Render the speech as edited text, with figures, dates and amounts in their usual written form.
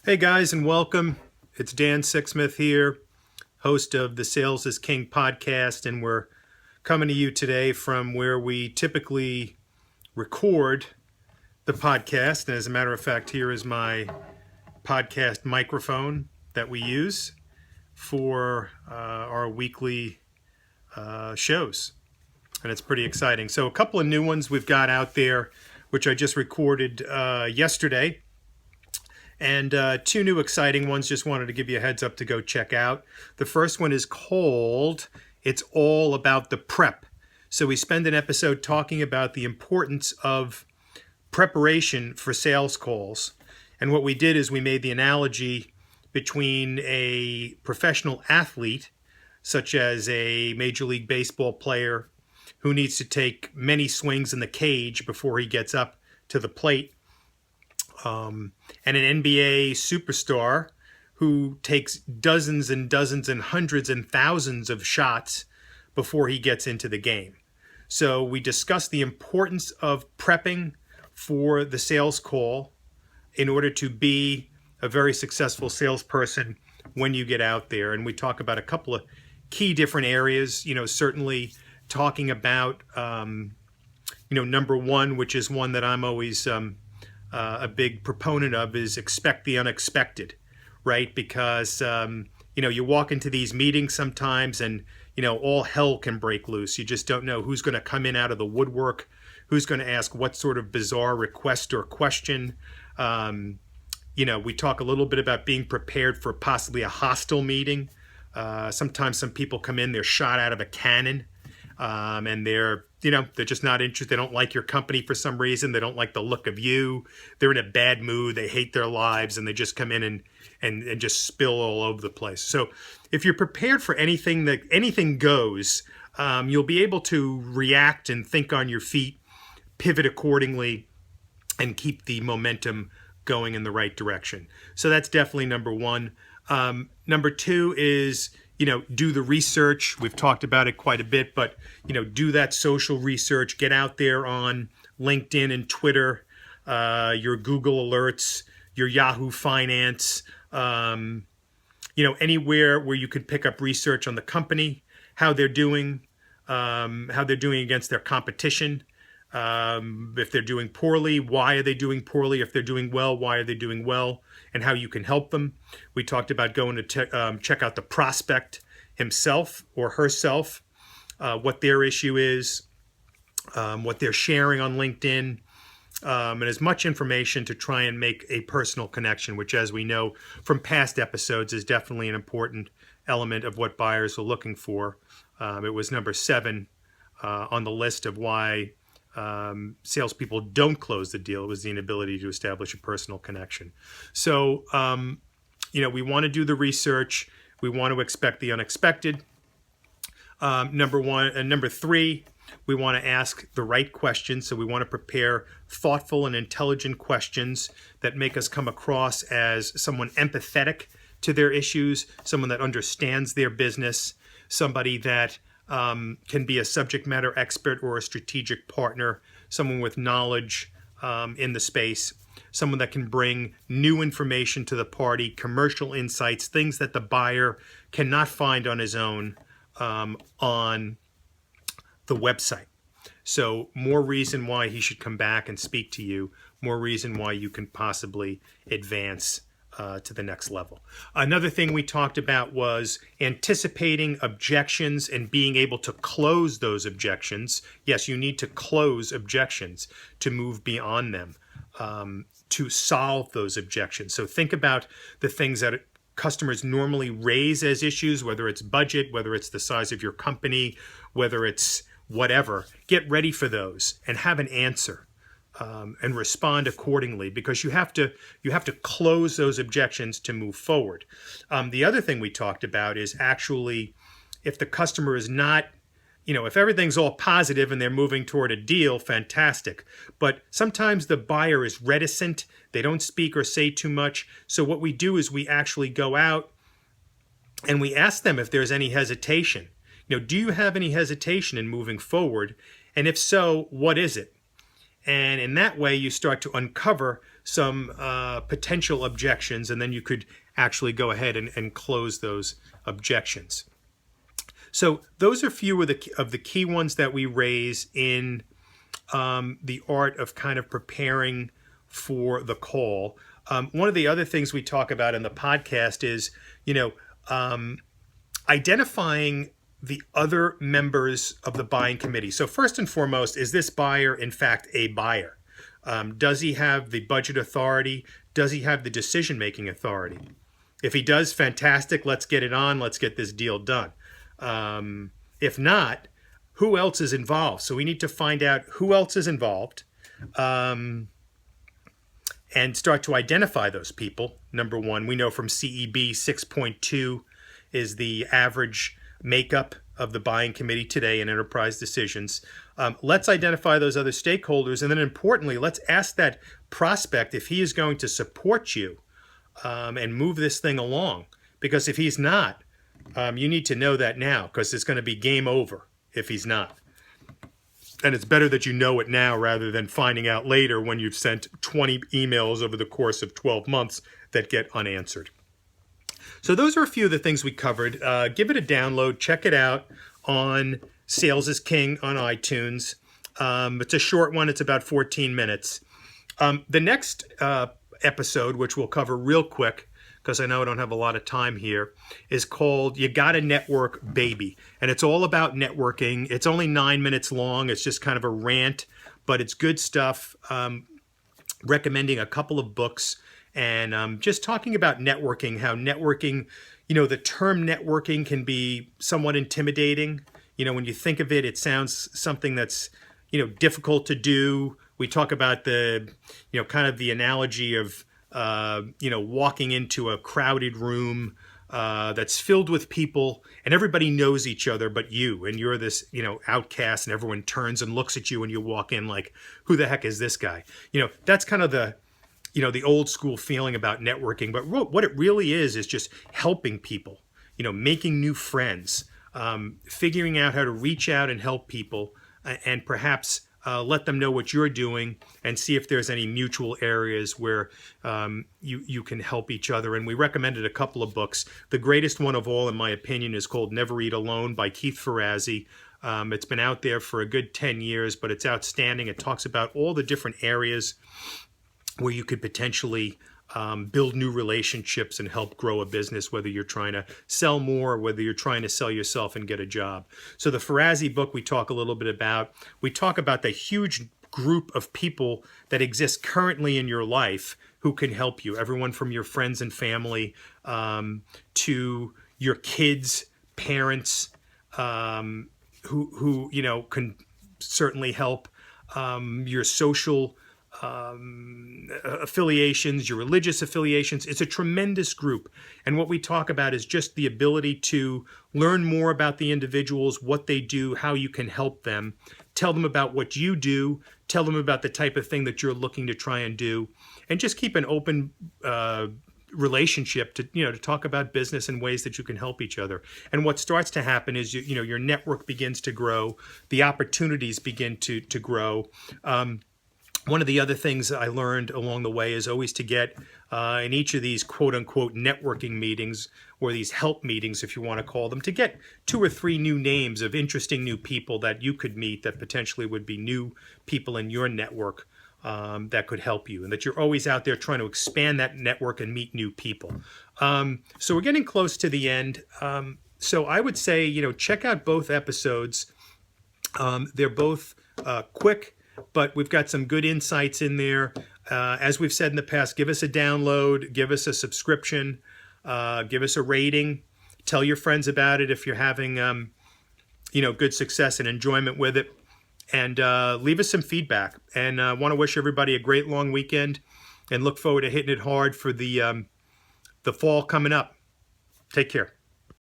Hey guys, and welcome. It's Dan Sixsmith here, host of the Sales is King podcast, and we're coming to you today from where we typically record the podcast. And as a matter of fact, here is my podcast microphone that we use for our weekly shows, and it's pretty exciting. So a couple of new ones we've got out there, which I just recorded yesterday. And two new exciting ones, just wanted to give you a heads up to go check out. The first one is called It's All About the Prep. So we spend an episode talking about the importance of preparation for sales calls. And what we did is we made the analogy between a professional athlete, such as a Major League Baseball player who needs to take many swings in the cage before he gets up to the plate, and an NBA superstar who takes dozens and dozens and hundreds and thousands of shots before he gets into the game. So we discussed the importance of prepping for the sales call in order to be a very successful salesperson when you get out there. And we talk about a couple of key different areas, certainly talking about, number one, which is one that I'm always a big proponent of, is expect the unexpected, right? Because, you walk into these meetings sometimes and, all hell can break loose. You just don't know who's going to come in out of the woodwork, who's going to ask what sort of bizarre request or question. We talk a little bit about being prepared for possibly a hostile meeting. Sometimes some people come in, they're shot out of a cannon. And they're just not interested. They don't like your company for some reason. They don't like the look of you. They're in a bad mood. They hate their lives, and they just come in and just spill all over the place. So if you're prepared for anything goes, you'll be able to react and think on your feet, pivot accordingly, and keep the momentum going in the right direction. So that's definitely number one. Number two is, do the research. We've talked about it quite a bit, but, do that social research. Get out there on LinkedIn and Twitter, your Google alerts, your Yahoo Finance, anywhere where you could pick up research on the company, how they're doing against their competition. If they're doing poorly, why are they doing poorly? If they're doing well, why are they doing well? And how you can help them. We talked about going to check out the prospect himself or herself, what their issue is, what they're sharing on LinkedIn, and as much information to try and make a personal connection, which, as we know from past episodes, is definitely an important element of what buyers are looking for. It was number 7 on the list of why salespeople don't close the deal. It was the inability to establish a personal connection. So, we want to do the research. We want to expect the unexpected. Number 1 and number 3, we want to ask the right questions. So we want to prepare thoughtful and intelligent questions that make us come across as someone empathetic to their issues, someone that understands their business, somebody that can be a subject matter expert or a strategic partner, someone with knowledge in the space, someone that can bring new information to the party, commercial insights, things that the buyer cannot find on his own on the website. So more reason why he should come back and speak to you, more reason why you can possibly advance to the next level. Another thing we talked about was anticipating objections and being able to close those objections. Yes, you need to close objections to move beyond them, to solve those objections. So think about the things that customers normally raise as issues, whether it's budget, whether it's the size of your company, whether it's whatever. Get ready for those and have an answer. And respond accordingly, because you have to close those objections to move forward. The other thing we talked about is actually, if the customer is not, if everything's all positive and they're moving toward a deal, fantastic. But sometimes the buyer is reticent. They don't speak or say too much. So what we do is we actually go out and we ask them if there's any hesitation. Do you have any hesitation in moving forward? And if so, what is it? And in that way, you start to uncover some potential objections, and then you could actually go ahead and close those objections. So those are a few of the key ones that we raise in the art of kind of preparing for the call. One of the other things we talk about in the podcast is, identifying the other members of the buying committee. So first and foremost, is this buyer in fact a buyer? Does he have the budget authority? Does he have the decision-making authority? If he does, fantastic. Let's get it on. Let's get this deal done. If not, who else is involved? So we need to find out who else is involved and start to identify those people. Number one, we know from CEB 6.2 is the average makeup of the buying committee today in enterprise decisions. Let's identify those other stakeholders, and then importantly, let's ask that prospect if he is going to support you and move this thing along. Because if he's not, you need to know that now, because it's going to be game over if he's not. And it's better that you know it now rather than finding out later when you've sent 20 emails over the course of 12 months that get unanswered. So those are a few of the things we covered. Give it a download. Check it out on Sales is King on iTunes. It's a short one. It's about 14 minutes. The next episode, which we'll cover real quick, because I know I don't have a lot of time here, is called You Gotta Network, Baby. And it's all about networking. It's only 9 minutes long. It's just kind of a rant, but it's good stuff. Recommending a couple of books and just talking about networking, how networking, the term networking can be somewhat intimidating. When you think of it, it sounds something that's, difficult to do. We talk about the, kind of the analogy of, walking into a crowded room that's filled with people and everybody knows each other but you, and you're this, outcast, and everyone turns and looks at you and you walk in like, who the heck is this guy? That's kind of the old school feeling about networking. But what it really is just helping people, making new friends, figuring out how to reach out and help people, and perhaps let them know what you're doing and see if there's any mutual areas where you can help each other. And we recommended a couple of books. The greatest one of all, in my opinion, is called Never Eat Alone by Keith Ferrazzi. It's been out there for a good 10 years, but it's outstanding. It talks about all the different areas where you could potentially build new relationships and help grow a business, whether you're trying to sell more or whether you're trying to sell yourself and get a job. So the Ferrazzi book we talk a little bit about. We talk about the huge group of people that exist currently in your life who can help you. Everyone from your friends and family to your kids, parents, who can certainly help. Your social affiliations, your religious affiliations. It's a tremendous group. And what we talk about is just the ability to learn more about the individuals, what they do, how you can help them, tell them about what you do, tell them about the type of thing that you're looking to try and do, and just keep an open relationship to talk about business and ways that you can help each other. And what starts to happen is your network begins to grow, the opportunities begin to grow. One of the other things I learned along the way is always to get in each of these quote-unquote networking meetings, or these help meetings, if you want to call them, to get 2 or 3 new names of interesting new people that you could meet that potentially would be new people in your network that could help you, and that you're always out there trying to expand that network and meet new people. So we're getting close to the end. So I would say, check out both episodes. They're both quick, but we've got some good insights in there. As we've said in the past, give us a download, give us a subscription, give us a rating, tell your friends about it if you're having, good success and enjoyment with it, and leave us some feedback. And I want to wish everybody a great long weekend and look forward to hitting it hard for the fall coming up. Take care.